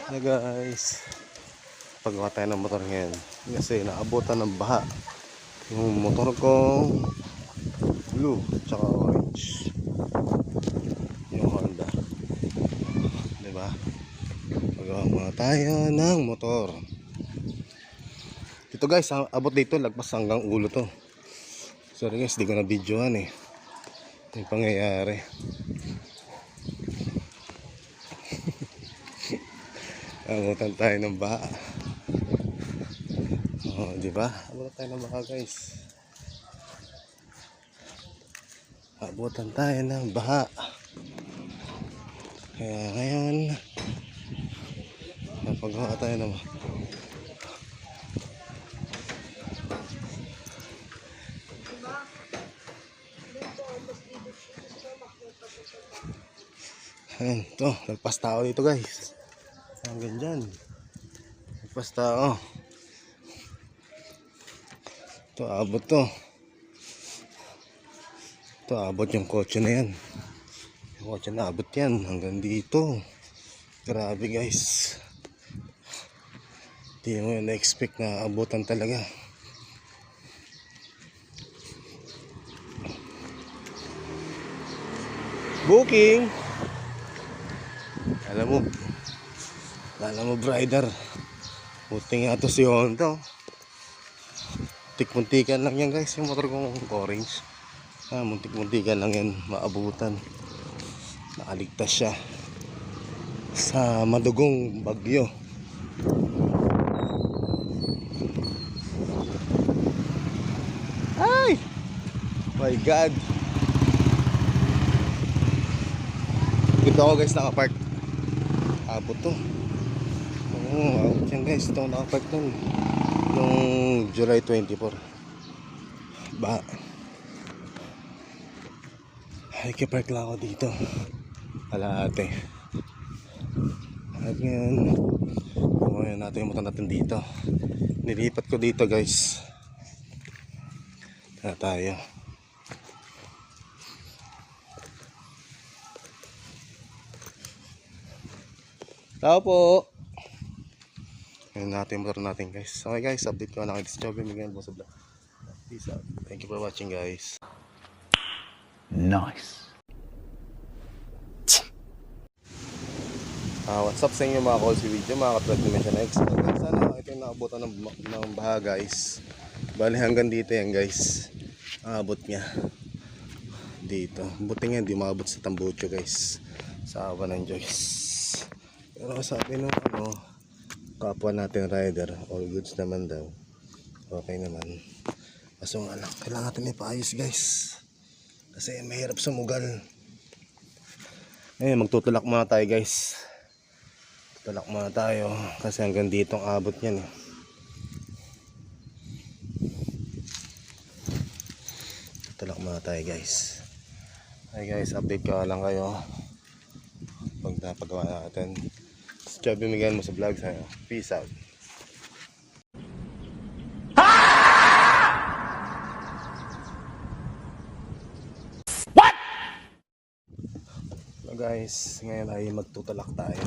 Hey guys, pagawa tayo ng motor ngayon kasi naabutan ng baha yung motor kong blue tsaka orange, yung Honda, diba? Pagawa muna tayo ng motor. Ito guys, abot dito, lagpas hanggang ulo to. Sorry guys, di ko na videoan yung pangyayari. Abutan tayo ng baha. Oh, di ba? Abutan tayo ng baha, guys. Abutan tayo ng baha. Kaya ngayon, napagawa tayo ng baha. Ayan, ito, nagpas tao dito, guys. Hanggang dyan. Nagpas tao. Ito, abot to. Ito, abot yung kotse na yan. Yung kotse na abot yan. Hanggang dito. Grabe guys. Hindi mo yun na-expect na abutan talaga. Booking! Alam mo, brider. Buti nga to si Honda. Muntik-muntikan lang yan guys, yung motor kong orange. Muntik-muntikan lang yan maabutan. Nakaligtas siya sa madugong bagyo. Ay! My God! Dito ako guys nakapark. Abot to. Oo, abot yan guys. Ito ako nakapark nun noong July 24. Ba? Ay, kipark lang ako dito. Kalahati. At ngayon, kumain natin yung motor natin dito. Nilipat ko dito guys. Tara tayo. Tao po. Ngayon natin yung motor natin guys. Okay guys, update ko na kayo. This job yung bigyan mo sa vlog. Peace out. Thank you for watching guys. Nice. What's up sa inyo mga calls video, mga katulad ni Mention X. Sana ito yung nakabutan ng baha guys. Bali hanggang dito yan guys. Abot niya dito. Buti nga hindi maabot sa Tambucho guys. Sa awa ng Diyos. Pero sabi nung kapwa natin rider, all goods naman daw. Okay naman. Kaso nga lang, kailangan natin ipaayos guys. Kasi mahirap sumugal. Ngayon magtutulak muna tayo guys. Tulak muna tayo kasi hanggang dito ang abot niyan Tulak muna tayo guys. Hey guys, update ko lang kayo pag napagawa natin. Job bimigyan mo sa vlog sa'yo. Peace out. What? So guys, ngayon ay magtutulak tayo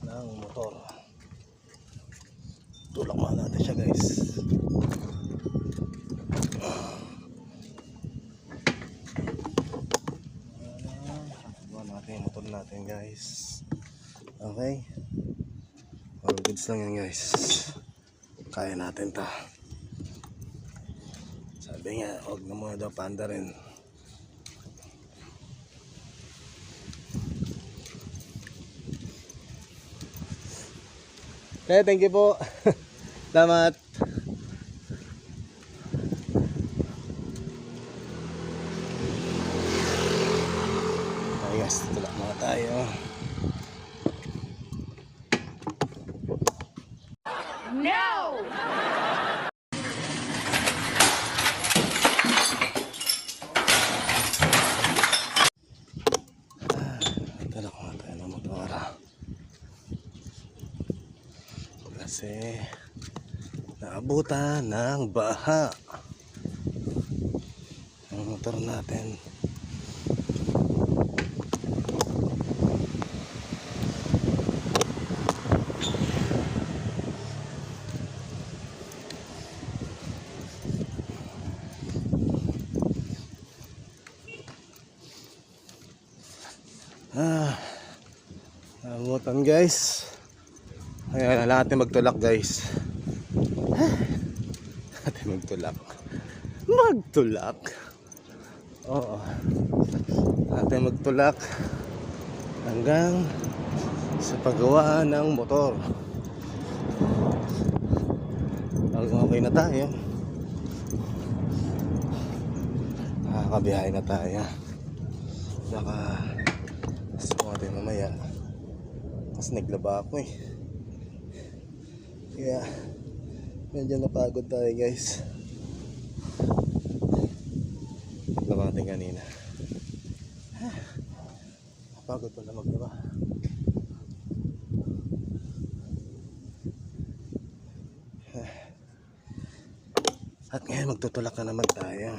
ng motor. Tulak muna natin siya guys. Tulak natin yung motor natin guys. Okay. All goods lang yan guys. Kaya natin ta. Sabi nga, huwag na muna daw panda rin. Okay, thank you po. Salamat. Okay guys, tulak muna tayo. No! Tulak muna tayo ng motor. Kasi naabutan ng baha ang motor natin. Abutan guys. Ayan, natin magtulak guys. Natin magtulak. Magtulak. Oo. Natin magtulak hanggang sa paggawa ng motor. Okay na tayo. Nakakabiyahe na tayo. Baka sumo tayo mamaya. Kasi naglaba ako eh. Kaya medyo napagod tayo guys. Naglaba natin kanina. Napagod pala maglaba. At ngayon magtutulak na naman tayo.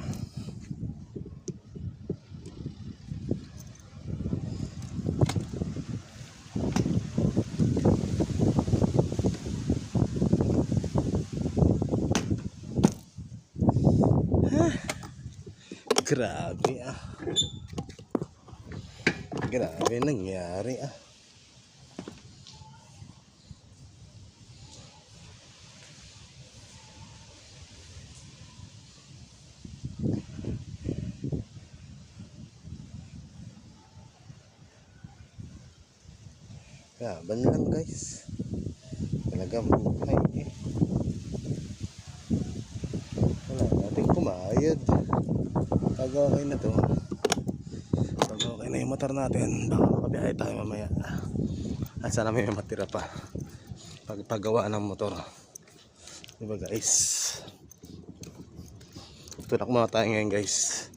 Grabe ah. Grabe nangyari ah. Laban lang guys. Talagang buhay eh. Wala natin kumayod. Pag okay na to, pag okay na yung motor natin, baka makabiyahe tayo mamaya. At sana may matira pa paggawa ng motor. Diba guys? Tulak muna tayo ngayon guys.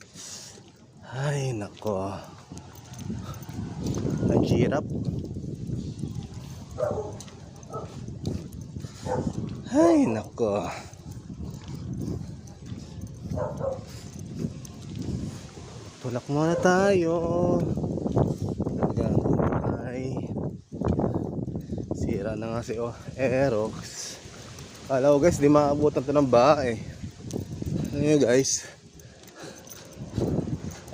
Ay nako. Ang hirap. Ay nako. Tulak muna tayo. Hanggang ay sira na nga si Aerox. Kala ko guys di maabutan to ng baha eh. Ano yun guys?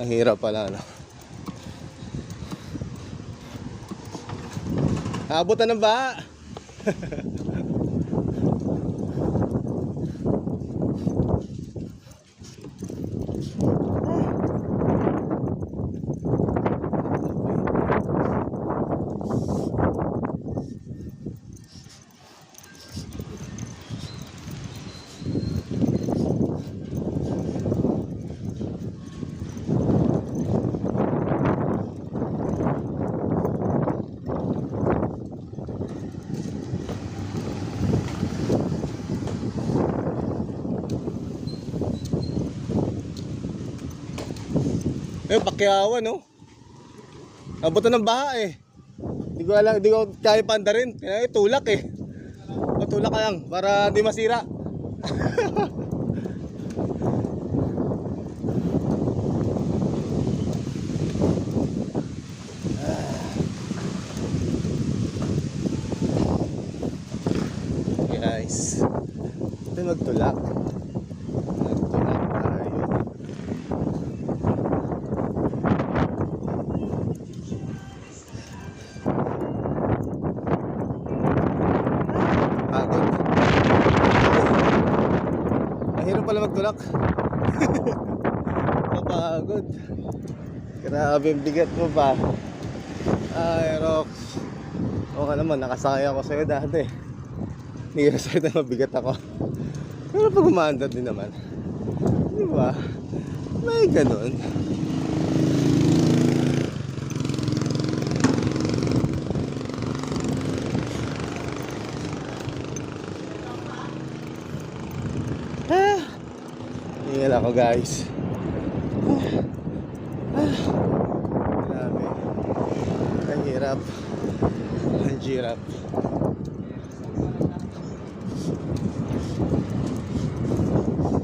Ang hirap pala no. Aabutan ng baha. Eh, Pakyawan, no? Abutan ng baha, eh. Di ko alam, di ko kaya panda rin. Kaya tulak, eh. Tulak ka lang, para di masira. Guys, ito magtulak. Magtulak tayo. Pagod. Mahirap pala magtulak. Napagod. Grabe, bigat mo pa. Ay, Rox. O ka naman, nakasakay ako sa'yo dati. Hindi ka sa'yo na mabigat ako. Pero pag umaandar din naman. Di ba? May ganun. Hingal ako guys. Grabe. Ang hirap. Ang hirap.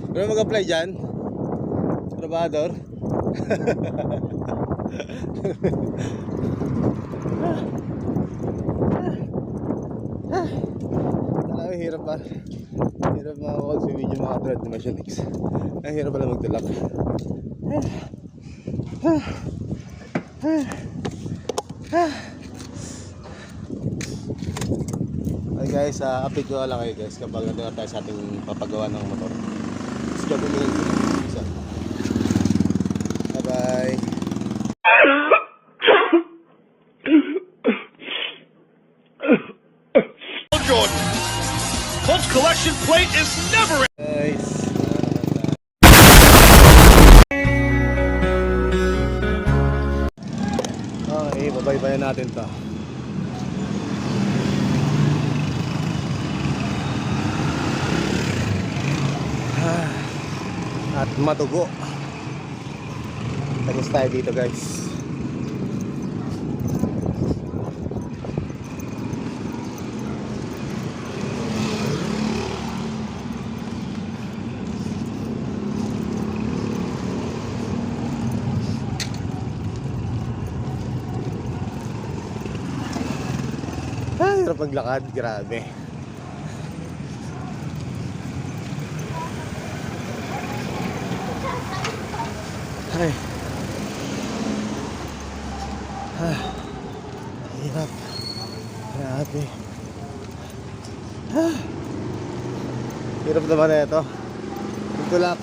Pero mag-apply dyan? Trabador? Talaga hirap pa. Hirap makakall sa video mga thread na Machinix. Ang hirap pala magtulak. Guys, update ko lang kayo guys kapag nandun na tayo sa ating papagawa ng motor. Let's go, isa. Bye bye. Jordan. Colts collection plate is never. Guys. Okay, babaybayan natin to. At matugo. Tagos tayo dito guys. Ay, hirap maglakad, grabe. Ay. Hirap. Grabe. Hirap naman na ito. Tulak.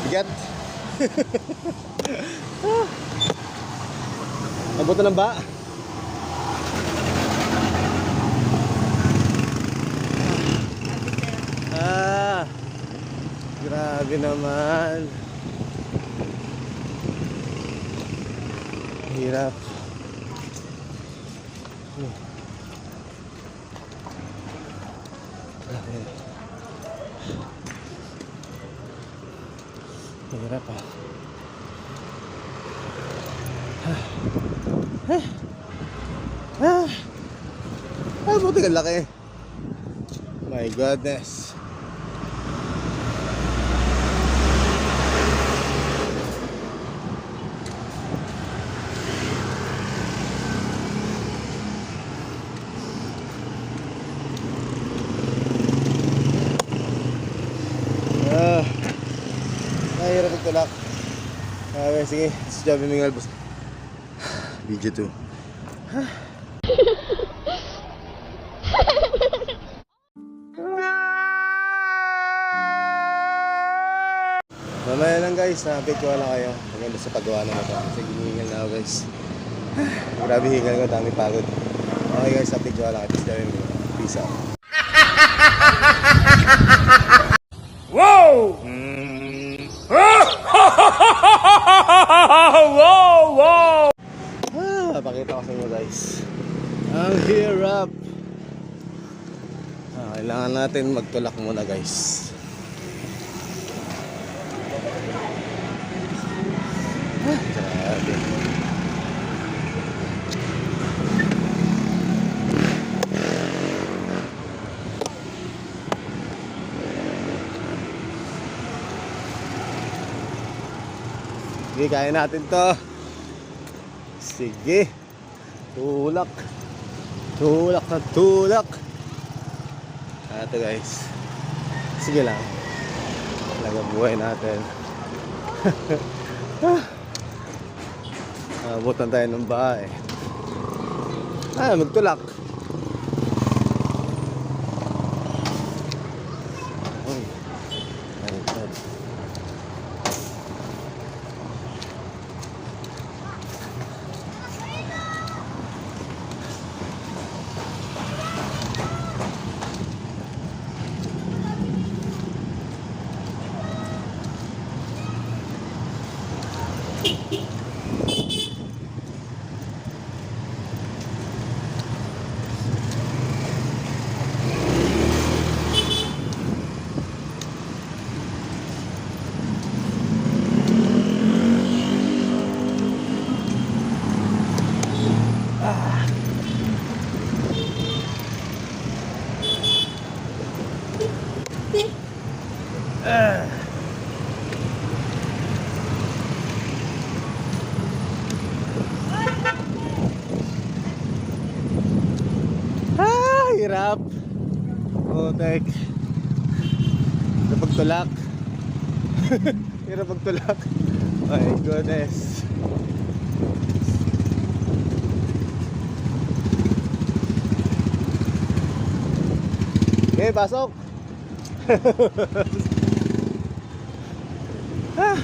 Bigat. Nabuto ng ba? Grabe naman. Hirap. Hirap buti ka laki. My goodness. Hirap magtulak. Okay, sige. Si Javi Mingal boss. Video 2. Mamaya lang guys, update ko lang kayo. Maganda sa paggawa ng ito. Kasi giningal na ako guys. Grabe hingal ko, dami pagod. Okay guys, update ko lang kayo. Si Javi Mingal. Peace out. Whoa! Whoa! Pakita ko sa inyo guys. Ang hirap. Kailangan natin magtulak muna guys. Grabe. Sige, kaya natin to. Sige. Tulak. Tulak na tulak. Ito guys. Sige lang. Talaga buhay natin. Abutan tayo ng bahay. Magtulak. Uy. My God. hirap. Putek. Hirap pagtulak. Hirap pagtulak. Oh my goodness. Okay, pasok. Ah.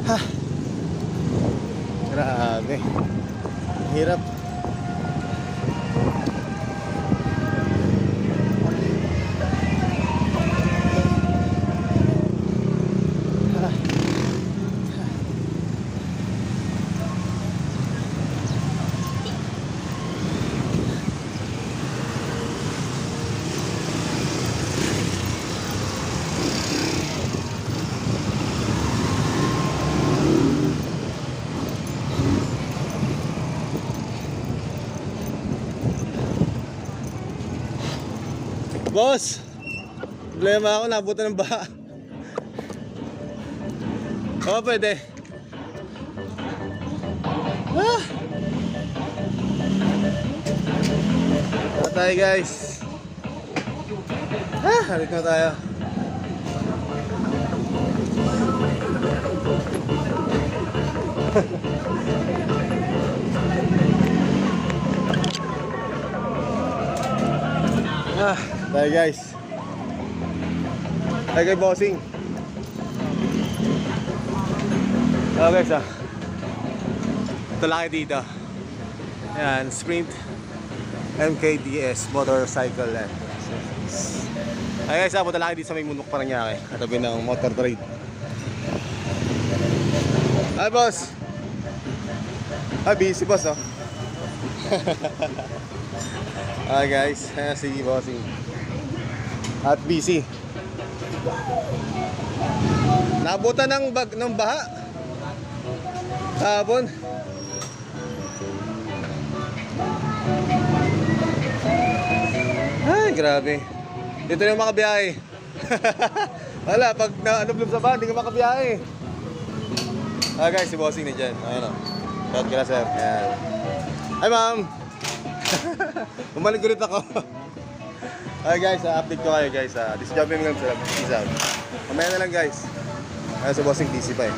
Ha. Grabe. Hirap. Boss, problema ako, nabutan ng baha. Oo, pwede. Ah! Tara tayo guys. Halit na tayo. Tayo guys. Tayo kay bossing. Hello guys ito laki dito. Ayan, Sprint MKDS Motorcycle Land. Ay guys, punta laki dito sa may Munok Paranaque, katabi ng Motor Trade. Hi boss. Busy boss oh. Hi guys, ayan si bossing. At busy. Nabutan ng baha. Kahapon. Ay, grabe. Dito na yung makabiyahe. Wala, pag na-anoblog sa baha, hindi ka makabiyahe. Guys, si bossing na dyan. Ayan o. Shout ka na sir. Ayan. Hi ma'am. Bumalik ulit ako. Okay guys, update ko kayo guys. This job yung lang sila. Peace out. Mamaya na lang guys. Ayan si bossing busy pa eh.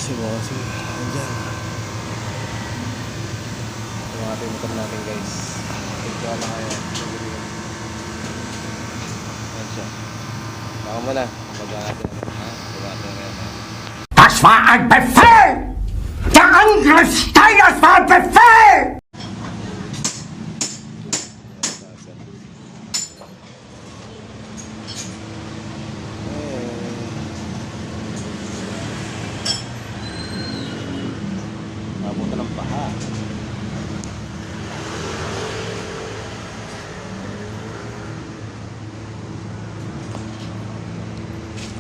Si bossing, andyan. Ito mga motor natin guys. Ito lang kayo. Ayan siya. Baka mo na. Baga natin. Baga natin. Das war ein Befehl! Der Angriff Steiners war ein Befehl! Nabutan ng baha.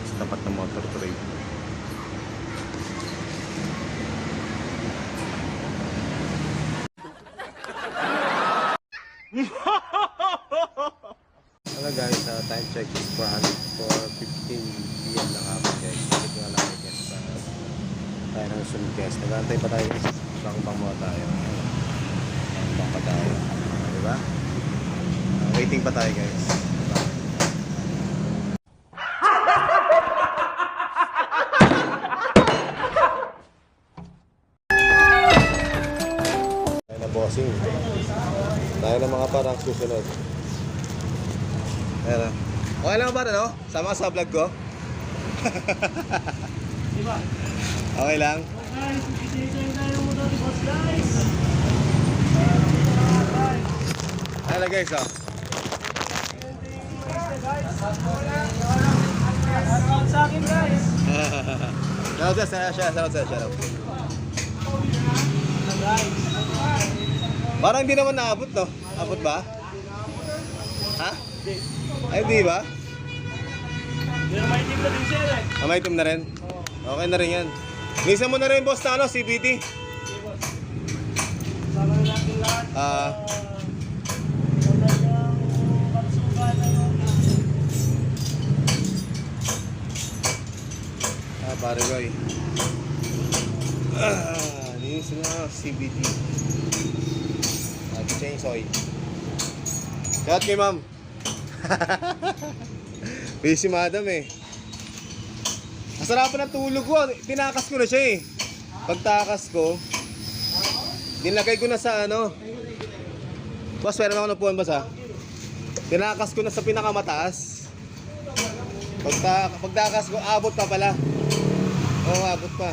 Sa tapat ng Motor Trade. Hello guys, time check is 4:15 PM ng hapon guys. Balik nga lang guys tayo ng sunod guys. Nag-aantay pa tayo guys. Bang mo tayo. Bang pa tayo. Diba? Waiting pa tayo guys. Diba? Tayo na bossing. Tayo na mga parang susunod. Ayan. Okay lang ba no? Sama sa vlog ko? Diba? Okay lang? Ayan na guys oh. Shoutout sa akin guys. Shoutout. Parang hindi naman naabot no? Abot ba? Ha? Hindi. Ay, di ba? Pero may team na din sir eh. Ah, may item na rin? Oo. Okay na rin yan. Lisa mo na rin, boss, na ano, CBT. Sige boss. Sama na natin lahat. Talagang pagsuka na yun. Pare boy. Linis na, CBT. Chainsaw. Shout kay ma'am. Busy madam eh. Masarapan ang tulog ko. Tinakas ko na siya eh. Pagtakas ko, nilagay ko na sa ano. Boss, meron ako napuan boss ha. Tinakas ko na sa pinakamataas. Pagtakas ko, abot pa pala. Oo, abot pa.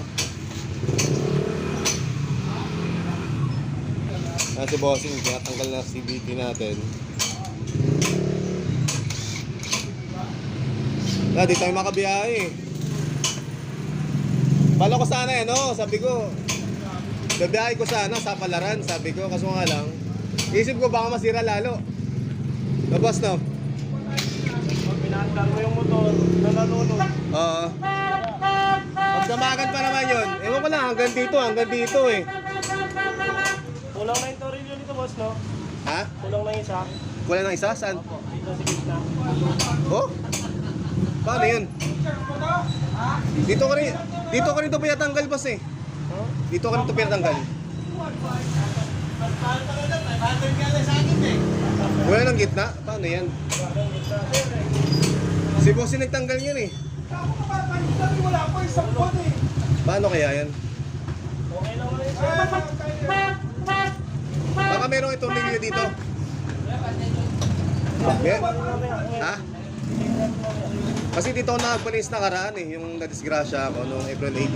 Si bossing, tinatanggal na CBT natin. Di tayo makabiyahe. Bala ko sana eh, no? Sabi ko, babiyahe ko sana sa Palaran, sabi ko. Kaso nga lang, isip ko baka masira lalo. Labas no? Pag pinaandar mo yung motor, nalalunod. Oo. Pagdamagan pa naman yun. Ewan ko lang, hanggang dito eh. Kulang na yung torilyo nito boss, no? Ha? Kulang na yung isa. Kulang ng isa? Saan? Opo, dito sa gitna. Oh? Paano yun? Dito ko rin ito pinatanggal boss eh. Huh? Dito ko rin ito pinatanggal. Wala ng gitna? Paano yan? Si boss yung nagtanggal yan eh. Paano kaya yan? Okay lang na yun sir. Baka merong itong linya dito. Ha? Kasi dito ako nakagpalis na karaan eh. Yung nadisgrasya ako noong April 8.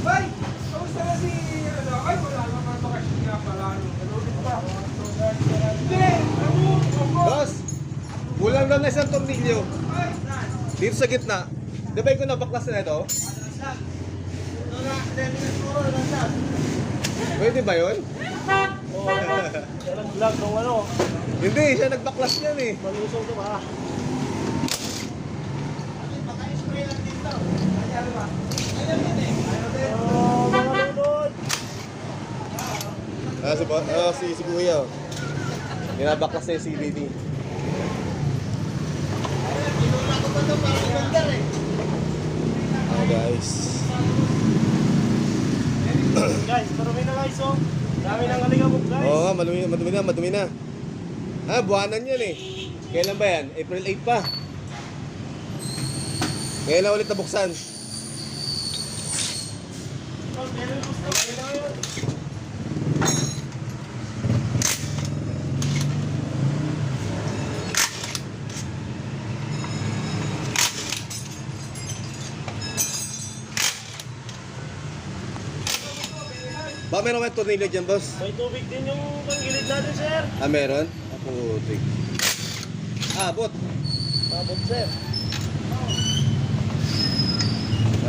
Bay! Kamusta na si ano? Ay, wala naman bakasyon nga pala. Hindi! Boss! Kulang lang na isang tornilyo. Dito sa gitna. Di ba yung nabaklas na ito? Pwede ba yun? Oo, yan ang vlog nung ano. Hindi, siya nagbaklas yan eh. Malusong ito ba? Mga lunod. Si Kuya. Binabaklas na yung CBD. Guys. Guys, marumi na guys oh. Dami nang aligabok guys. Oo nga, madumi na. Buwanan yan eh. Kailan ba yan? April 8 pa. Kailan ulit nabuksan? Ba, meron may tornilyo dyan, boss? May tubig din yung panggilid natin sir. Meron? Putik. Abot. Abot sir.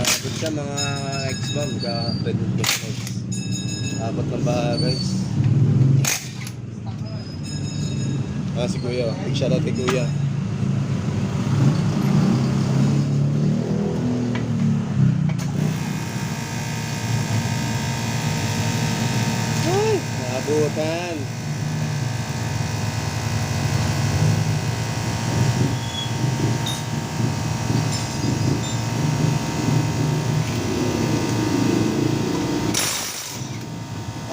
Abot siya mga ex-bomb. Ka-credit ko siya, guys. Abot ng baha, guys. Si Kuya. Big shoutout kay Kuya. Naabutan.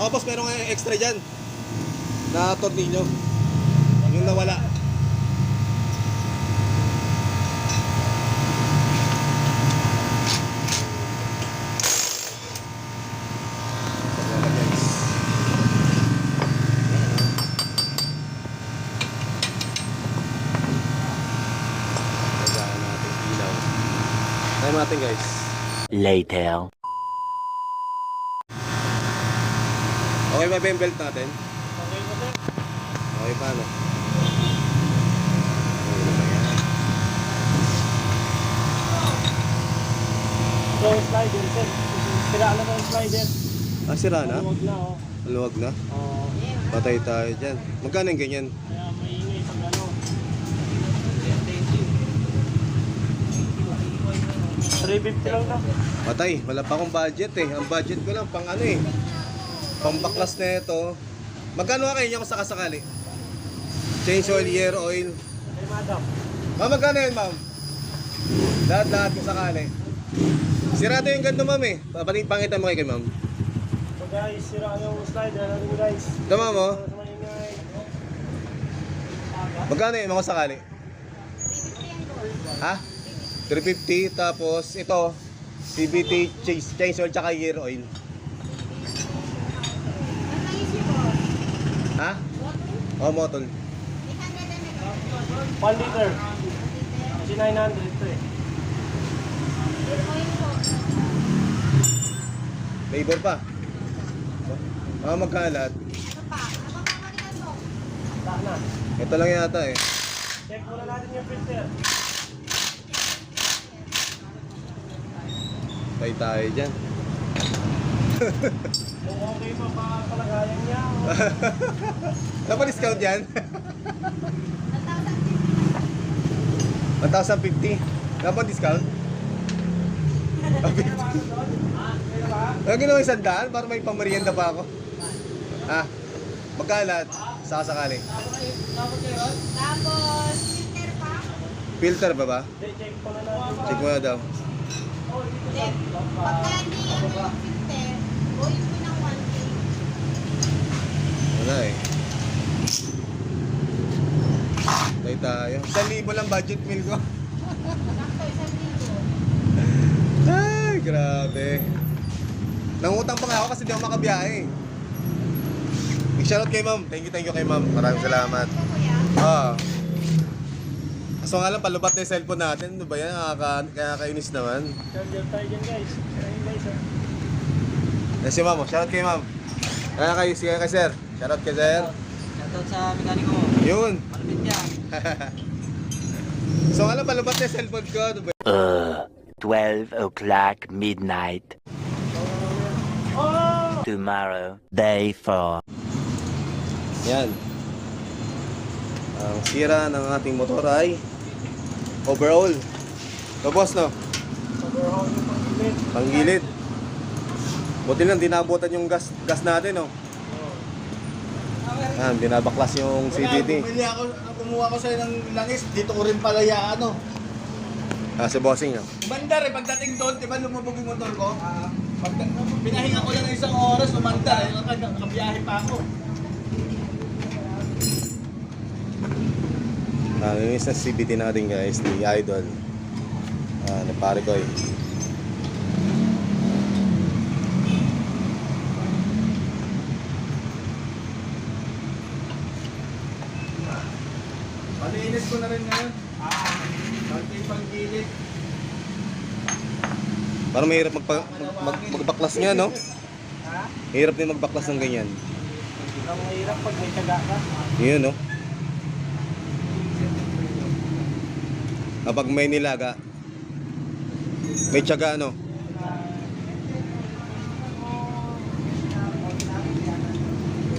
Boss, meron nga extra dyan na tornilyo. Yung nawala. Tayo natin guys. Later. Okay ba yung belt natin? Okay po sir. Okay pa no? Okay na ba yan? So slider sir. Sira na yung slider. Sira na? Huwag na oh. Maluwag na? Oo. Patay tayo dyan. Magkano yung ganyan? Kaya maingay pag ano. 350 lang na. Patay, wala pa akong budget eh. Ang budget ko lang pang ano eh. Pang baklas na ito. Magkano nga kayo niya kung sakasakali? Change oil, year oil. Hey, madam. Ma'am, magkano yun, ma'am? Lahat kung sakali. Sirado yung ganda, ma'am eh. Pangitan mo kay ma'am. So guys, sira yung slider natin guys. Tama mo? Sa maingay. Magkano yun kung sakali? Ha? 350, tapos ito, CVT, change oil, tsaka year oil. Ha? Oh, motol. 1 liter. Kasi 900 ito eh. Labor pa. Magkalat. Lahat na. Ito lang yata eh. Check muna natin yung filter. Patay tayo dyan. Kung okay pa palagayan niya. Napa-discount yan? 1,050. Napa-discount? Lagi naman 100 para may pamerienda pa ako. Ha? Magkalat? Sakasakali. Tapos, filter pa. Filter ba ba? Hindi, check muna natin. Check mo na daw. Hindi. Pagka hindi ano yung filter, buuin mo ng 1K. Wala eh. Patay tayo. 1,000 lang budget meal ko. Sakto, 1,000. Ay, grabe. Nangutang pa nga ako kasi di ako makabiyahe. Big shoutout kay ma'am. Thank you kay ma'am. Maraming salamat. Ito, kuya. Kaso nga lang, palubat na yung cellphone natin. Ano ba yan? Kaya kainis naman. Charger tayo dyan guys. Ayun guys ah. Yan si ma'am. Shoutout kay ma'am. Kaya kayo, sige kay sir. Shoutout kay sir. Shoutout sa mekaniko mo. Yun. Malapit yan. So nga lang, palubat na yung cellphone ko. Ano ba? 12 o'clock midnight. Tomorrow, day 4. Yan. Ang sira ng ating motor ay overall. Tapos no? Overhaul yung panggilit. Panggilid. Buti lang, dinabutan yung gas natin, no? Yan, dinabaklas yung CVT. Kumuha ko sa'yo ng langis, dito ko rin pala ano. Si bossing, no? Umandar eh, pagdating doon, di ba lumubog yung motor ko? Pinahinga ko lang ng isang oras, umandar eh, nakabiyahe pa ako. Namiss na CVT natin guys, ni Idol. Ni pare ko eh. Malinis ko na rin ngayon. Pag-gilid. Parang mahirap magbaklas nga, no? Mahirap din magbaklas ng ganyan. Ang mahirap pag may tiyaga ka. Yun, no? Kapag may nilaga, may tiyaga, no?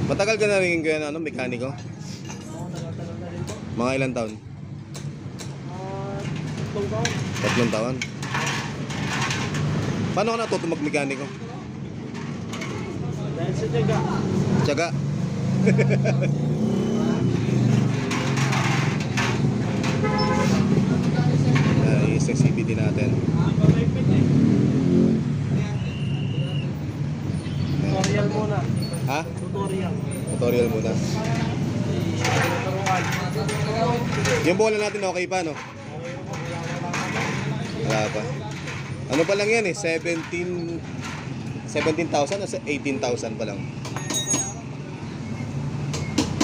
Matagal ka na rin ganyan, ano, mekaniko? Mga ilang taon? 3 taon. Paano ka natuto mag-mekaniko? Dahil sa tiyaga. Tiyaga. Isang CVT natin. Malipit eh. Tutorial muna. Ha? Tutorial. Tutorial muna. Turuan. Yung bola natin okay pa, no? Wala pa. Ano pa lang yan eh? 17,000 o 18,000 pa lang.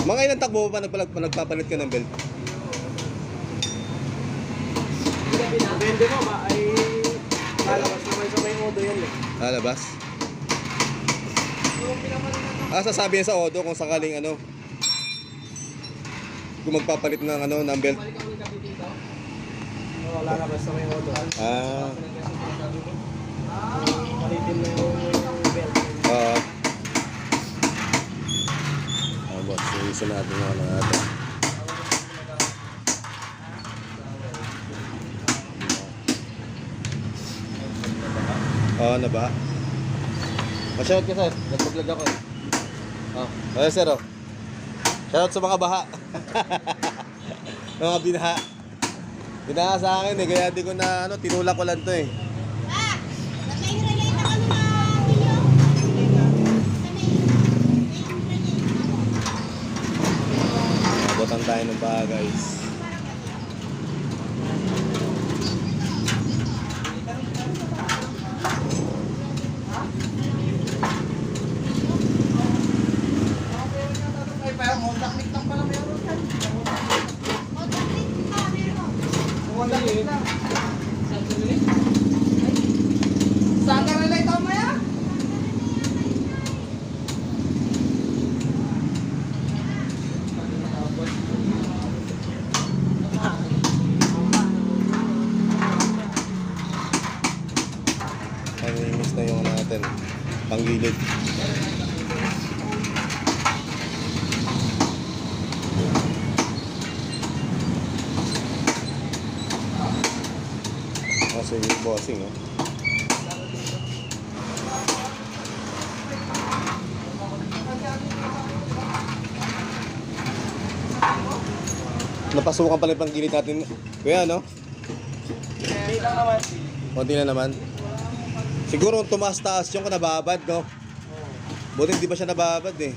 Mga ilang takbo pa nagpapalit ka ng belt? Depende mo ba ay lalabas naman sa may modo yan eh. Lalabas? Sasabi yan sa Odo kung sakaling ano, kung magpapalit ng ano, ng belt. Oo, lalabas sa may modo. Palitin mo yung belt. linisin natin yung ano natin. Oo, na ba? Shoutout ka, sir. Nag-vlog ako. Okay, sir, oh. Shoutout sa mga baha. Mga binaha. Binaha sa akin eh, kaya di ko na, tinulak ko lang to eh. Ah! Nag-relay na kami na video. Abutan tayo ng baha, guys. Pangilinis na yung natin. Panggilid. Kasi yung bossing, oh. Napasukan pala yung panggilid natin. Kuya, no? Hindi lang naman. Konti na naman. Siguro kung tumaas-taas yung nababad, no? Buti hindi pa siya nababad, eh.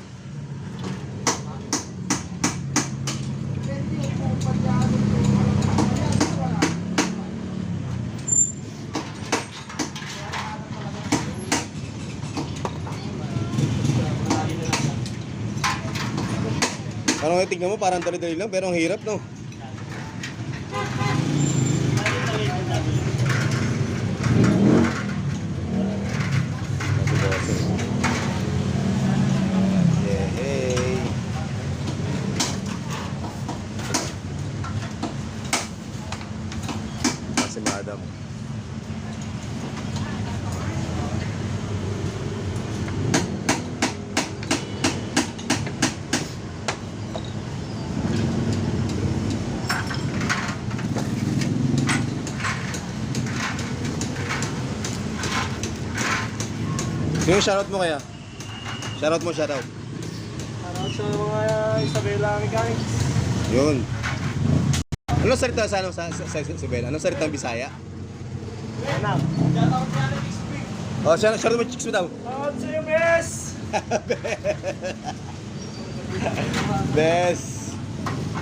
Parang tingnan mo, parang dali-dali lang, pero ang hirap, no? Yay! Si Madam. Sino yung shoutout mo kaya? Shoutout mo, shoutout. Shoutout sa mga Isabela Mechanics. Yun. Anong salita sa Isabela? Anong salita ng Bisaya? Anak. Oh, shoutout mo, chicks mo daw. Shoutout sa iyo, Bes! Best.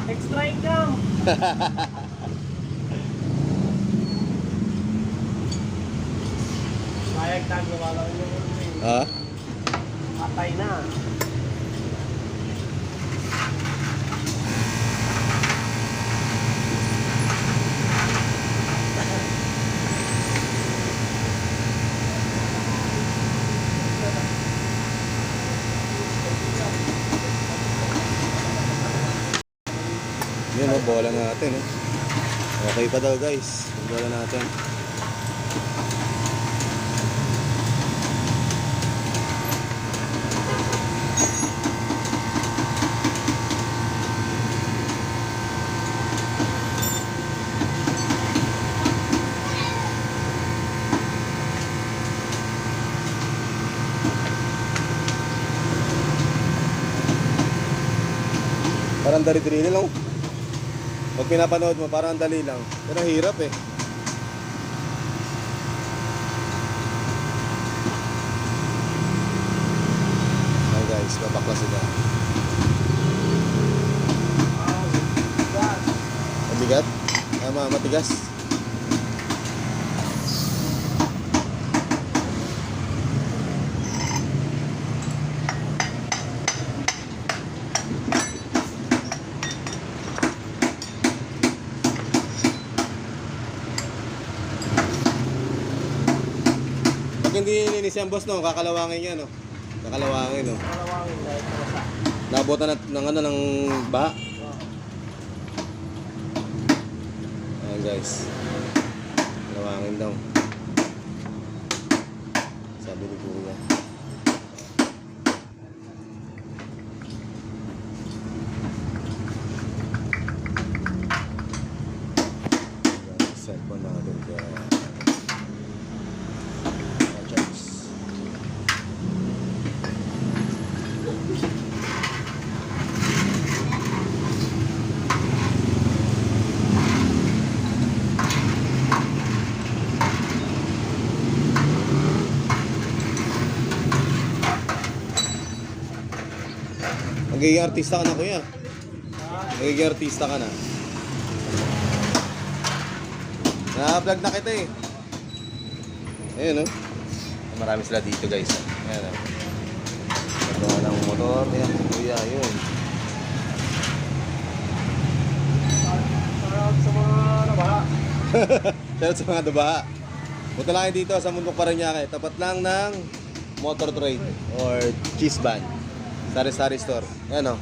Extra income! Mayag nagawa lang yung Ha? patay na. Yun, oh, bola natin. Oh. Okay pa daw, guys. Yung bola natin. Parang dali-dali lang. Pag pinapanood mo, parang dali lang. Pero hirap eh. Ay guys, babakla sila. Mabigat? Matigas? Pag hindi nilinis yan, boss, no, kakalawangin yan, no. Kakalawangin, no. Malawangin dahil sa Nabutan ng baha. Ayan guys. Kalawangin daw. Sabi ni Kuya. Magiging artista ka na, kuya. Magiging artista ka na. Na-vlog na kita eh. Ayun, oh. Marami sila dito, guys. Ayan, oh. Ito ng motor. Ayan, kuya, yun. Sa mga nabaha. Shoutout sa mga dubaha. Punta lang kayo dito sa Mundok Parañaque. Tapat lang ng Motor Trade or Cheese Van. Sari-sari store. Ayan, oh.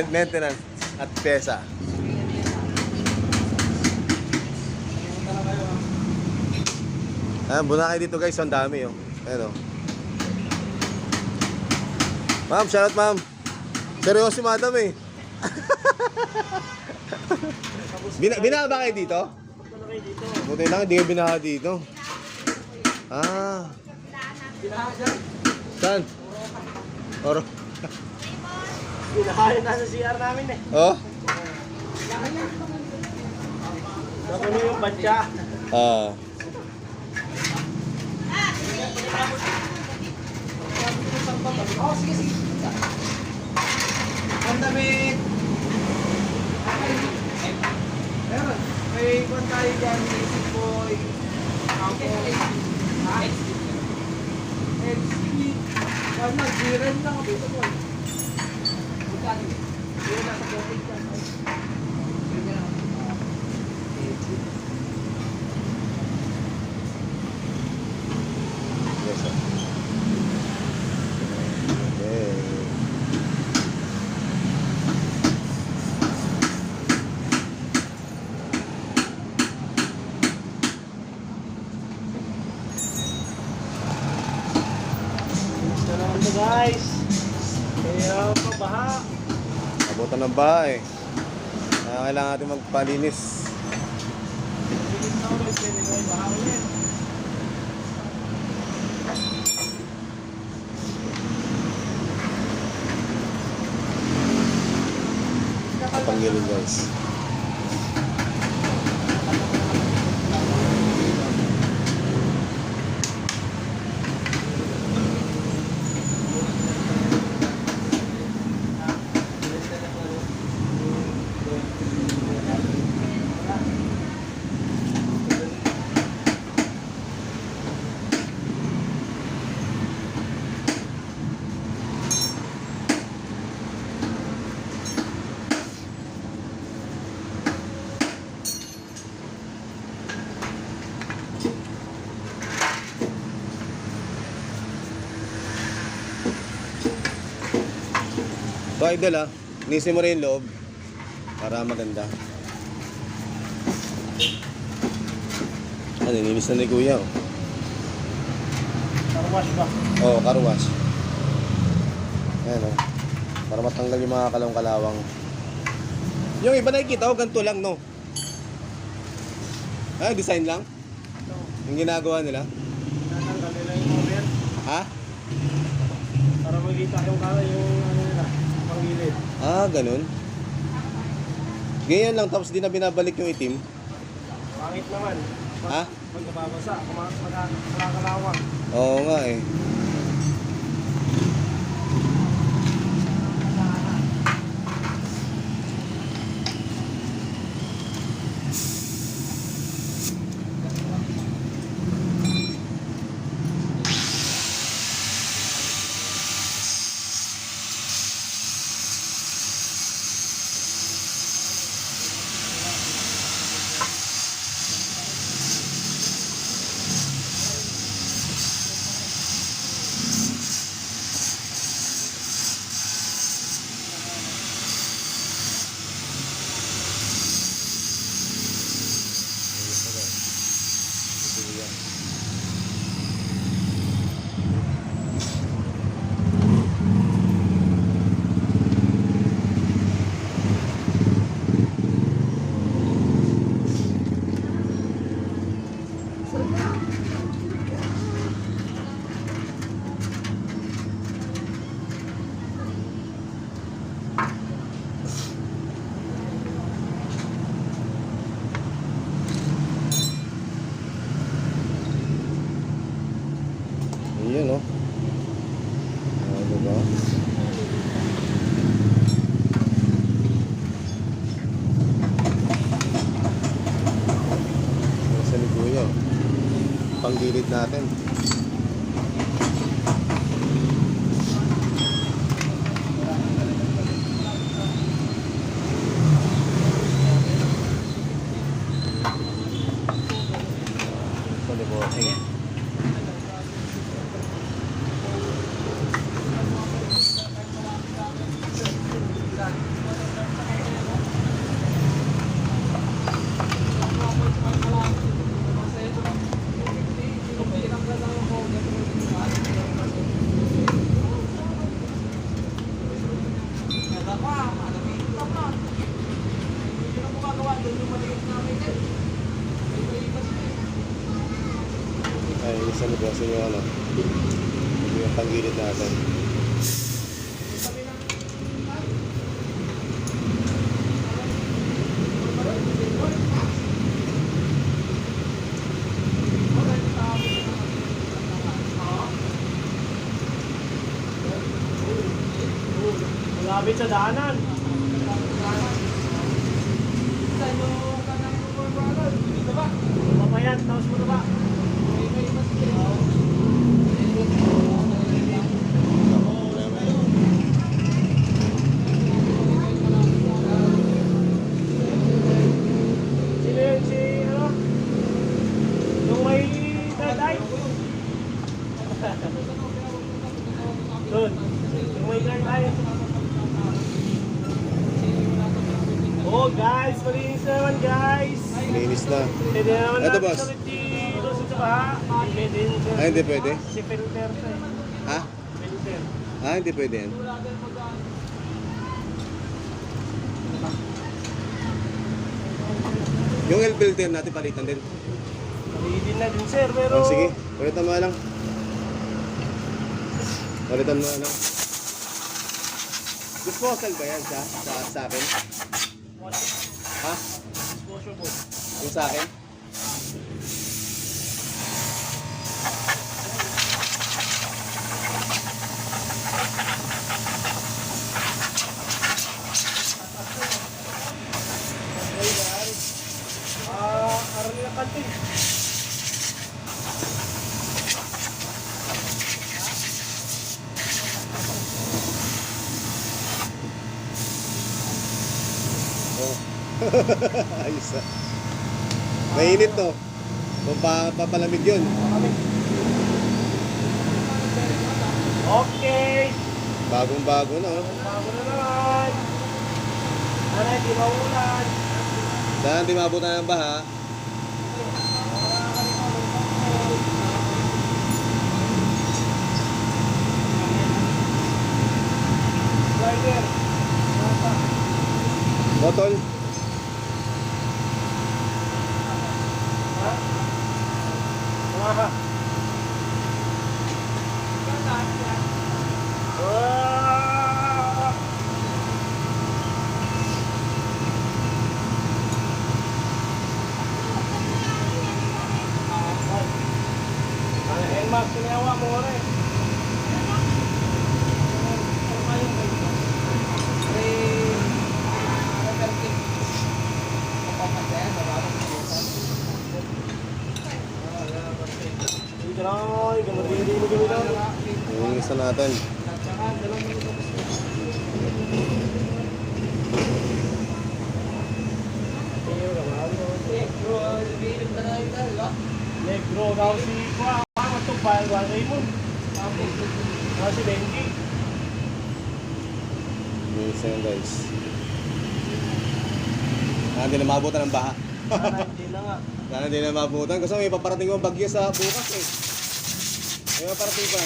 Maintenance at pesa. Buna kayo dito, guys. Ang dami, oh. Ayan, oh. Ma'am, shoutout, ma'am. Seryoso si madam eh. Binaha ba kayo dito? Buti lang, hindi kayo binaha dito. Ah. Saan? Oro. Pinakain na sa CR namin eh. Oh? Nakuno yung batya. Ah. Ang damit. Meron. May kung tayo dyan, Easy Boy. Ako. Wala, giren lang ako dito boy. Giren lang sa boting dyan. Yes, sir. Okay. Guys, kaya pabaha. Abutan ng bahay. Kailangan natin magpalinis. Bilis na ulit, pwede ko yung baha ulit. Papanggilin, guys. So idol linisin mo rin yung loob para maganda. Nilinis na ni kuya, oh. Carwash ba? Oo, car wash. Ayan, oh. Para matanggal yung mga kalawang-kalawang. Yung iba nakikita ko, ganito lang, no? Design lang? Yung ginagawa nila? Natanggal nila yung over. Ha? Para makita yung ano nila, panggilid. Ganun. Ganyan lang, tapos di na binabalik yung itim. Pangit naman. Ha? Pag nababasa, makakalawang. Oo nga eh. panggilid natin. Paliboting. Ay, isa libosin yung ano. Yung panggilid natin. Malapit sa daanan. Mamayan, tapos mo na ba? Sino yun? Si ano? Yung may tatay? Doon. Yung may tatay. Oh guys, malinis na naman guys. Linis na. Pwede naman Eto, natin boss. sa Lucy sa baha. Pwede din sir. Ay, hindi pwede? Si filter to eh. Ha? Filter. Ah, hindi pwede yan. Yung air filter natin palitan din. Palitin na din sir, pero... Oh, sige, palitan mo lang. Palitan mo lang. Disposal ba yan sa akin? Ha? Disposable. Yung sa akin? Aralina kantin. Oh. Ayos na. Mainit to. Kung papalamig yun. Okay. Bagong bago na oh. Bago na naman. Aray, di maulan. Dahil di maabutan ng baha. Slider. Botol. Ha? Aha. Ah! Ano yung mask kinawa mo rin? Dito lang ako, gamarili mo gawin lang. Yung isa natin. Negro daw si Kwa, matupal, walay mo. Si Benji. Yung isa yun guys. Hindi na maabutan ng baha. Hindi na nga. Sana hindi na maabutan. Kasi may paparating yung bagyo sa bukas eh. May paparating pa.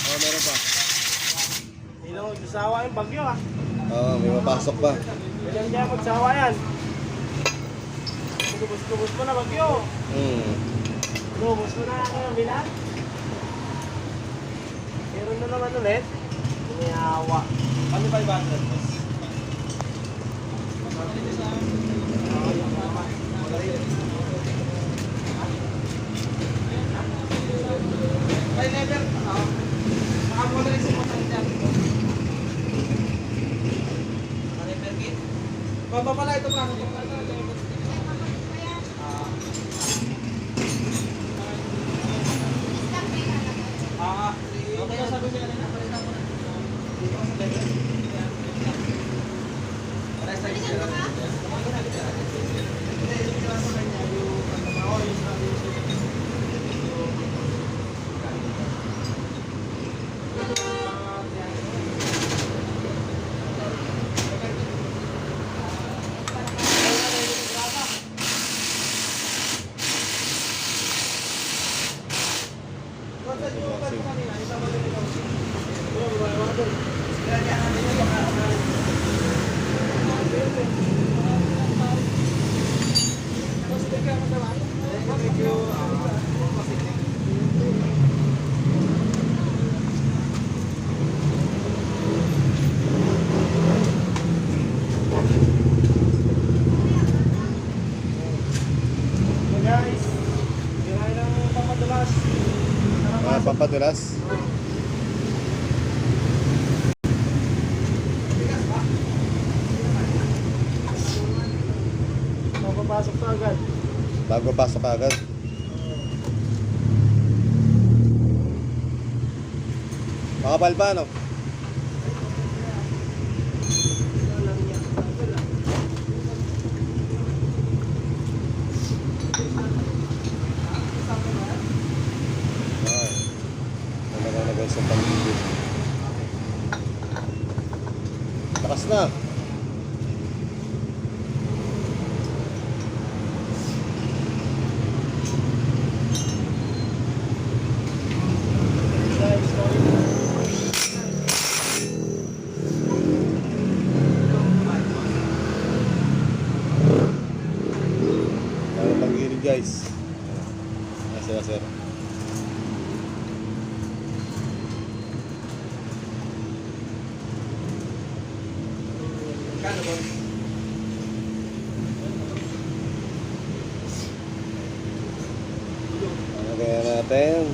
Oo, meron pa. Hindi na magsasawa yung bagyo ah. Oo, may mapasok pa. Diyan dyan magsawa yan. Kubus-kubus mo na bagyo. Kubus mo na ang bilang. Meron na naman ulit. Umiyawa. Kami 500 boss. Ay, never. Makakuha rin sa mga dyan. Never git. Baba pala ito pa. Guys, kailangan ng papadulas. Mga pampadulas. Papapasok pa agad. Bago pasok ka agad. Makapal pa, no? Ay. Talaga na guys ang pag-ibig. Takas na. Guys, sorry. Para pag-ibig guys. Sir, sir. Kaya natin.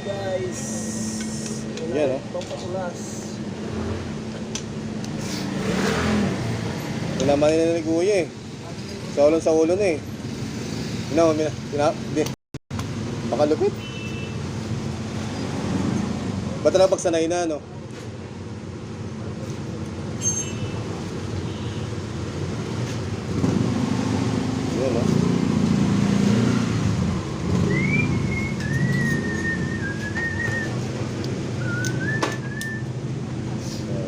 Guys. Yan, oh. Pampatulas. Pinamanin na ni Kuya eh. Sa ulo na eh. Hindi. Baka lupit. Ba't na pagsanay na, no? Yan, no?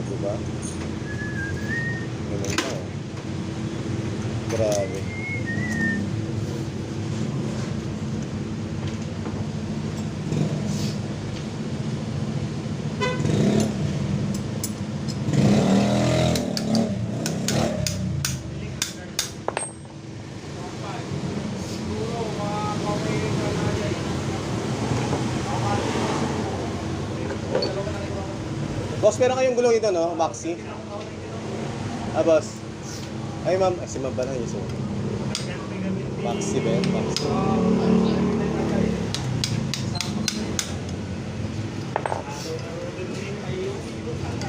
Diba? Ganun na, oh. Grabe. Boss, meron kayong gulong ito, no? Maxi? Ah, boss. Ay, ma'am. Ay, si ma'am ba na yun? Maxi ba yun? Maxi.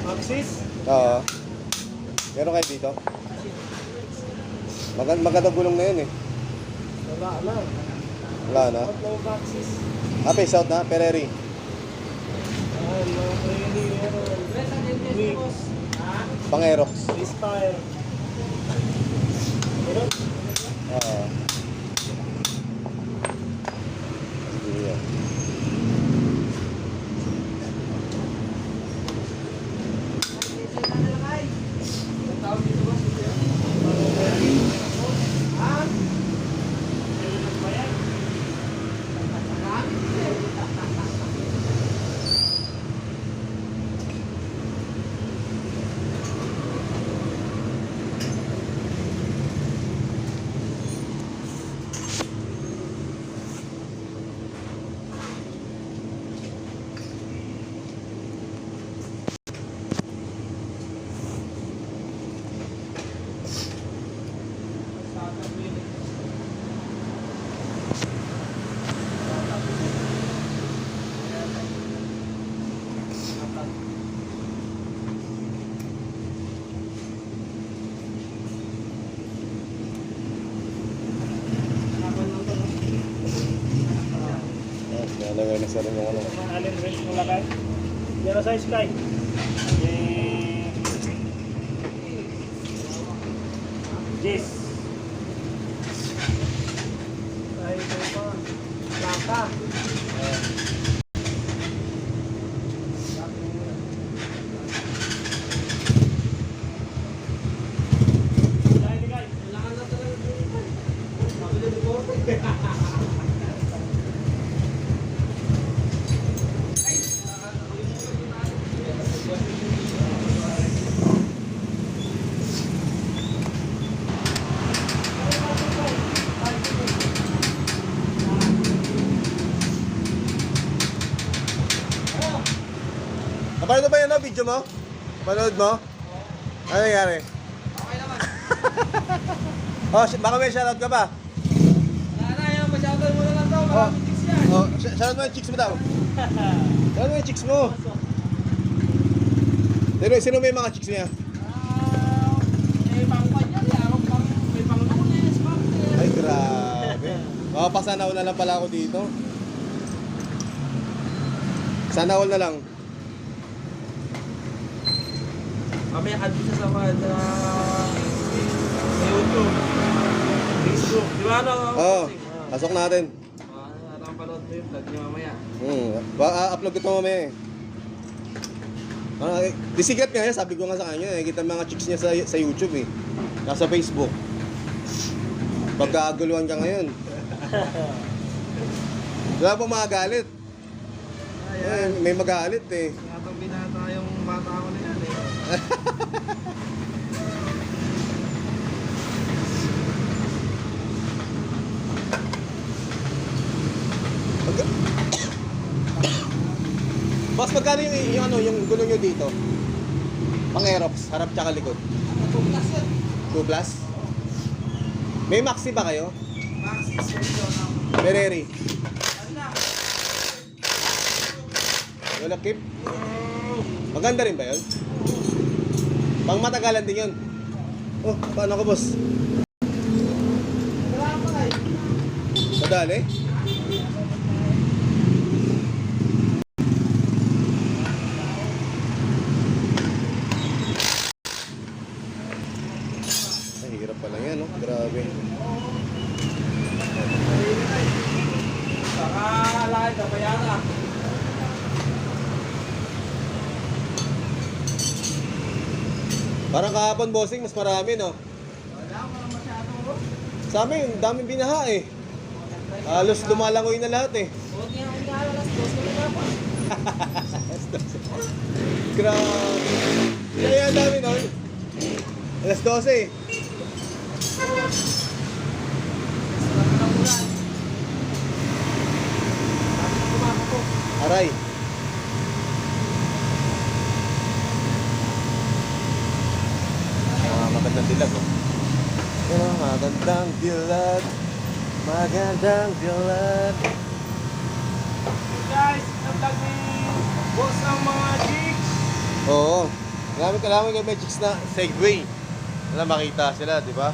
Maxis? Oo. Meron kayo dito? Magandang gulong na yun eh. Wala na. Wala na. Outlaw Maxis. Ah, face out na? Ferrari. Ayan, mga training, meron. Week. Pang-Aerox. Inspire. Meron? Oo. Sige yan. Nalagay na sa rin yung ano. Allen wrench mo lakay. Yan sa Sky. Jis. Ay, ito pa. Laka. Napanood ba yun, no? Video mo? Panood mo? Ano nangyari? Okay naman. Oh, baka may shoutout ka ba? Wala na, yung masyadol mo na lang daw. Maraming chicks yan. Oh, shoutout mo yung chicks mo daw. Shoutout mo yung chicks mo. Sino may mga chicks niya? May pang-pan yan. May pang-lunes, pang-lunes. Ay, grabe. Makapasanaw na lang pala ako dito. Sana all na lang. Kami add siya sa YouTube, Facebook. Di ba ano? Oo, pasok natin. Atang panood mo yung vlog niya mamaya. Upload ko ito mamaya eh. Disikat nga yan, sabi ko nga sa kanya eh. Kita mga chicks niya sa YouTube eh. Nasa Facebook. Pagkaguluhan ka ngayon. Wala pa magalit. May magalit eh. Atang binata yung bata ko na yan eh. Boss, magkano yung gulong nyo dito? Pang-aerox, harap tsaka likod. 2 plus yan. 2 plus? May maxi ba kayo? Maxi, solution ng Ferrari? ano? Wala keep? Maganda rin ba yun? Pang matagalan din yun. Oh, paano ka boss? Wala pa eh. Madali? Ay, hirap pala yan, no? Grabe. Saka lahat na bayana. Parang kahapon, bossing, mas marami, no? Wala mo na masyado. Sa amin, daming binaha eh. Halos lumalangoy na lahat eh. Buti ang ingala, alas 2 na pa. Grabe. Kaya ang dami nun. Alas 12 eh. Aray. Magandang dilag oh. Magandang dilag. Magandang dilag. Guys, ang vlog ni boss ang mga chicks. Oo. Kailangan may chicks na Segway. Wala makita sila, di ba?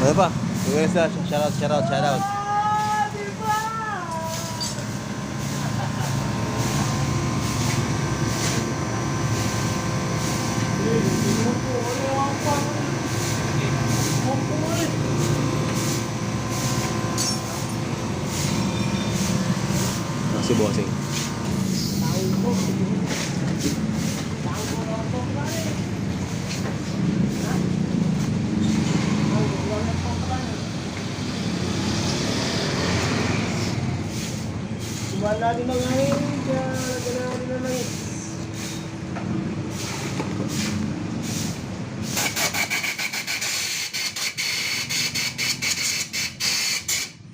Ano pa? Shout out. Si Bossing. Wala din ang hangin. Kaya lagyan natin na lang.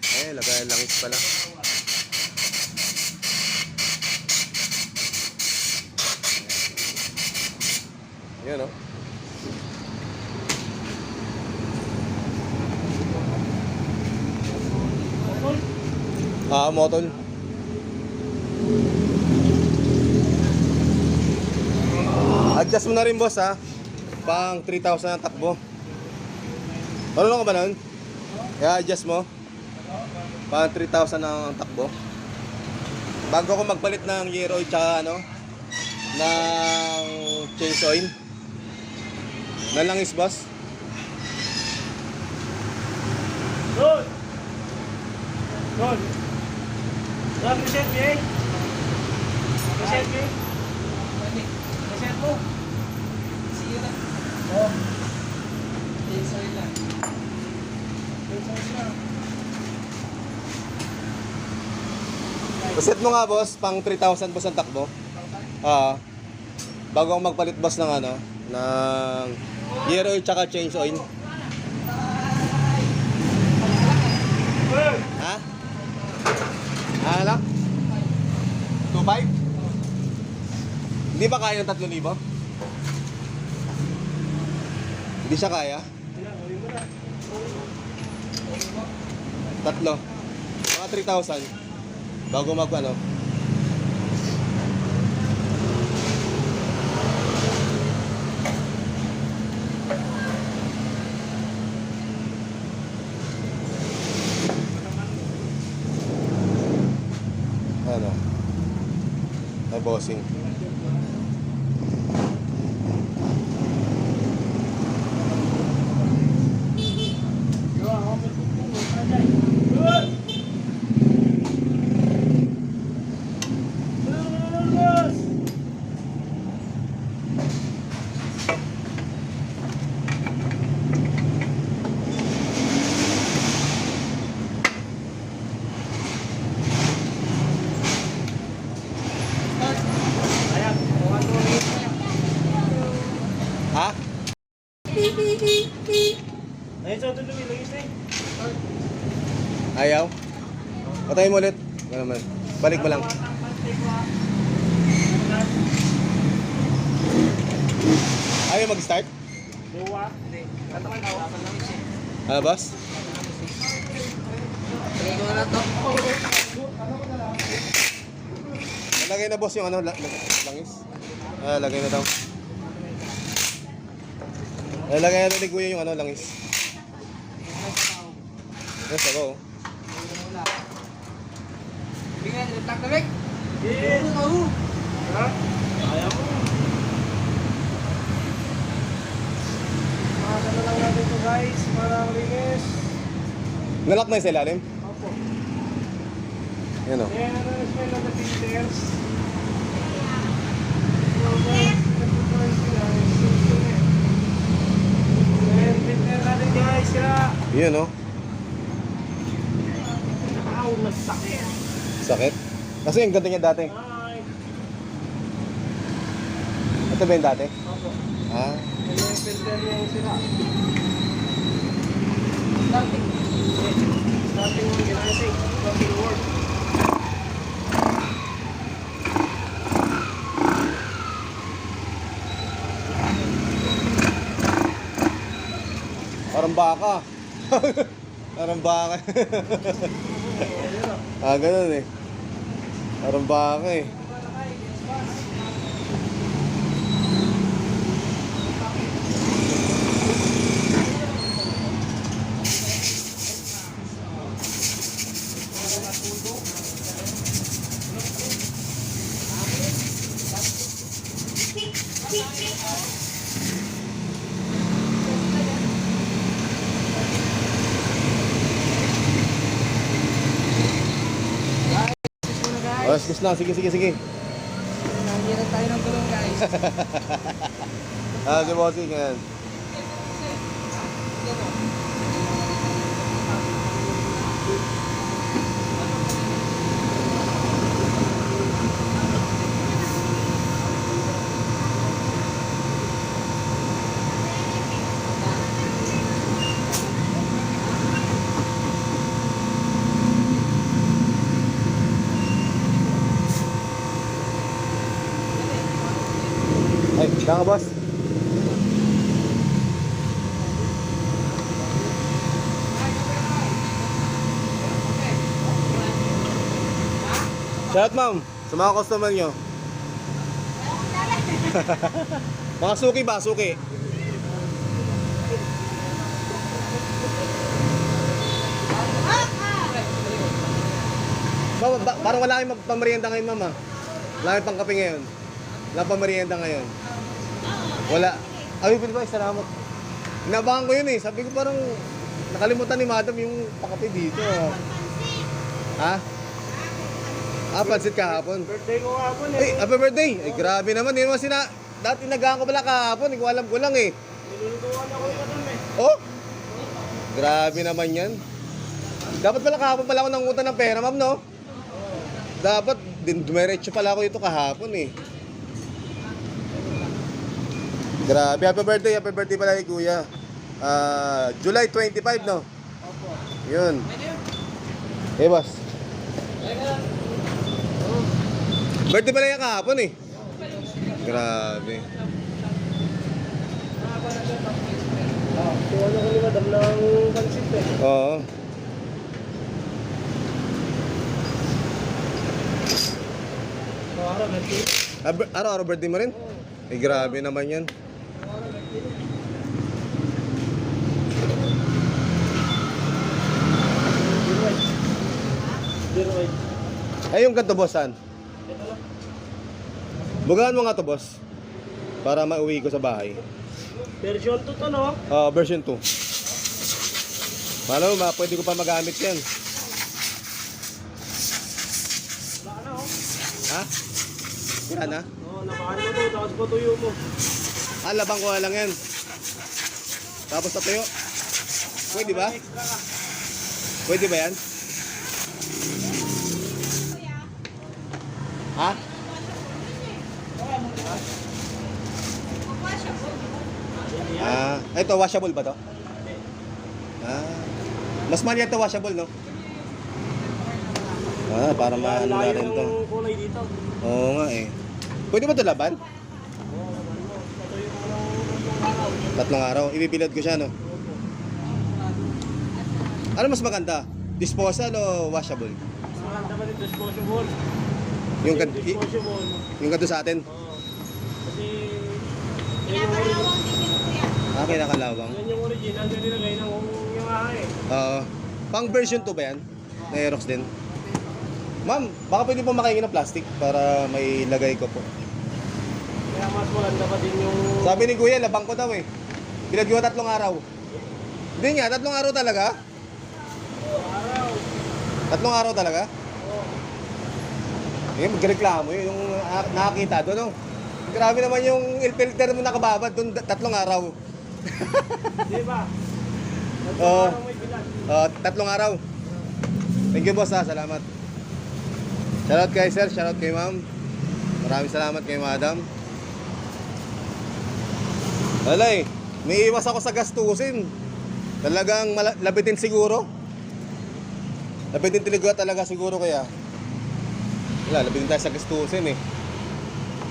Eh, lagay langis pala. Yan oh. Motol. Adjust mo na rin boss ha. Pang 3,000 ang takbo. Marunong ka ba nun? Kaya adjust mo. Pang 3,000 ang takbo. Bago ako magpalit ng gear oil tsaka ano, ng change oil. Nalangis, boss. Doon! Doon! Doon, reset mo eh! Reset mo eh! Reset mo! See you na. Oh! Sorry lang. Reset mo nga, boss. Pang 3,000 boss ang takbo. Bago ako magpalit, boss, ng ano, ng gear oil tsaka change oil. Ha? Ano? 2,500? Hindi ba kaya ng 3,000? Hindi siya kaya? Tatlo. Mga 3,000. Bago mag ano. Ano? Ay, bossing. Ayan, kuha mo rin. Ha? Ayun, sa tuloy, lagis na eh. Ayaw? Patayin mo ulit. Ganun man. Balik mo lang. Ayaw mag-start? Luwa. Hindi. Katawan ako. Ano, boss? Ito na to. Lagay na, boss, yung ano, langis. Lagay na daw. Lagay na ni Kuya yung ano, langis. Yes, ako. Bigyan, itak na, Rick. Yes. Ha? Ayaw mo. Makasa na lang natin ito guys, para malinis. Nalock na yung sa ilalim? Opo. Yan o. Ayan, ano yung smell of the filters? So guys, nagpupunan sila. Ayan, filter natin guys, sila. Yun o. Ow, nasakit. Sakit. Kasi yung ganda niya dati. Ay, Ito ba yung dati? opo. Ah. Ayan yung filter niya yung sila. Starting. Starting mo, ginasing. Starting work. Parang baka. Parang baka. Ganun eh. Parang baka eh. Oh, excuse lang. Sige, sige, sige. Nangiran tayo ng gulong, guys. Si bossing yan. Ay, kaya ka, boss. Shout ma'am, sa mga customer nyo. Mga suki ba? Suki. Parang wala kayong pamerienda ngayon, mama. Wala kayong pangkape ngayon. Wala pamerienda ngayon. Wala. Ay, pwede ba? Salamat. Inabangan ko yun eh. Sabi ko parang nakalimutan ni madam yung pangkape dito. Ha? Ah, pansit kahapon. Birthday ko hapon Ay, happy birthday! Ay, grabe naman. Hindi naman dati nagahan ko pala kahapon. Hindi ko alam ko lang eh. Nilulutuan ako pa dun eh. Oh! Grabe naman yan. Dapat pala kahapon pala ako nangungutan ng pera, ma'am, no? Dapat, dumiretso pala ako ito kahapon eh. Grabe, happy birthday pala kay Kuya. July 25, no? Opo. Yun. Eh, boss. Birthday pala yan kahapon eh. Grabe. Tuwan ako ni madam ng pansit eh. Oo. Araw, birthday. Araw-araw birthday mo rin? Eh, grabe naman yan. Zero eight. Ay, yung ganito, boss, saan? Bugaan mo nga to, boss. Para mauwi ko sa bahay. Version 2 to, no? Version 2. Malo, pwede ko pa magamit yan. Wala na, oh. Ha? Wala na? Oo, nakaano mo to, tapos patuyo mo. Labang ko na lang yan. Tapos natuyo. Pwede ba? Extra ka. Pwede ba yan? Ha? Ito, washable ba to? Mas mahal yan to, washable, no? Para maano na Layo rin to. ng kulay dito. Oo nga eh. Pwede ba ito laban? Patuyo mo ng 3 araw. Ibibilad ko siya, no? Ano mas maganda? Disposal o washable? Mas maganda ba yung disposable? Yung Disposable. yung ganito sa atin? Oo. Kasi yan yung original. Pinakalawang din yun, kuya. Kinakalawang. Yan yung original na nilagay ng Yamaha eh. Oo. Pang version 2 ba yan? Na Aerox din? Ma'am, baka pwede po makahingi ng plastic para may lagay ko po. Kaya mas maganda pa din yung... Sabi ni Kuya, labang ko daw eh. Bilad ko 3 araw. Hindi nga, 3 araw talaga? Araw. 3 araw talaga? Yung magreklamo yun, yung nakakita doon, no? Grabe naman yung filter mo nakababad doon 3 araw. Di ba? Oo. Parang may bilan. 3 araw. Thank you, boss, ha. Salamat. Shoutout kay sir, shoutout kay ma'am. Maraming salamat kay madam. Alay, may iwas ako sa gastusin. Talagang labitin siguro. Labitin talaga siguro kaya. Wala, labitin tayo sa gastusin eh.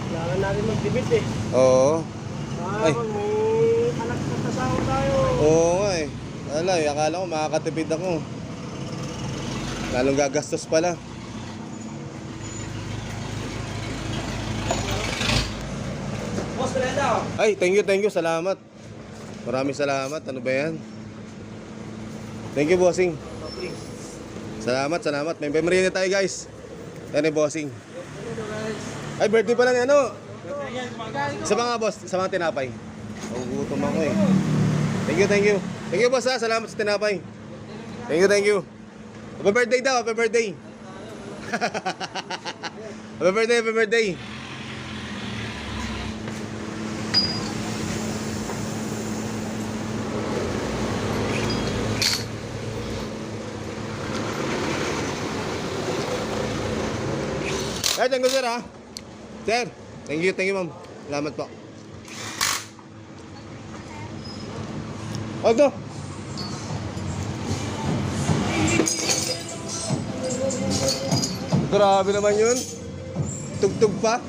Kailangan natin magdibit eh. Oo. Ay. Ay. May anak na kasama tayo. Oo nga eh. Alay, akala ko makakatipid ako. Lalong gagastos pala. Boss, Brenda. Ay, thank you, salamat. Maraming salamat, ano ba yan? Thank you, bossing. Salamat. May memory na tayo, guys. Yan eh, bossing. Ay, birthday pala ni ano? Sa mga boss, sa mga tinapay. Gutom ako eh. Thank you. Thank you, boss, ha. Salamat sa tinapay. Thank you. Happy birthday daw, happy birthday. Happy birthday. Ay, thank you, sir, ha. Sir, thank you, ma'am. Salamat po. Ito. Grabe naman yun. Tugtog pa.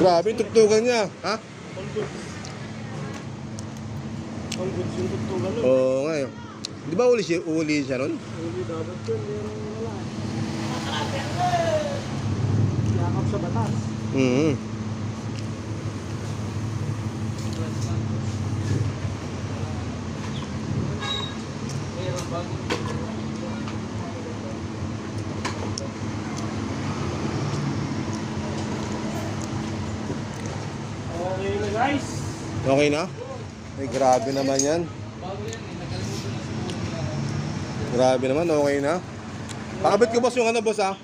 Grabe, tugtugan niya. Ha? Ang goods yung tugtugan nun. Oo nga yun. Di ba uli siya nun? Hindi dapat yun. Hindi wala. Yakap sa batas. Okay na? Ay, grabe naman yan. Grabe naman, okay na. Pakabit ko boss yung ano boss ha?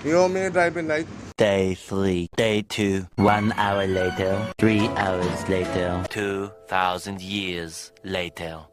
Yung mini driving light. Day 3. Day 2. 1 hour later. 3 hours later. 2,000 years later.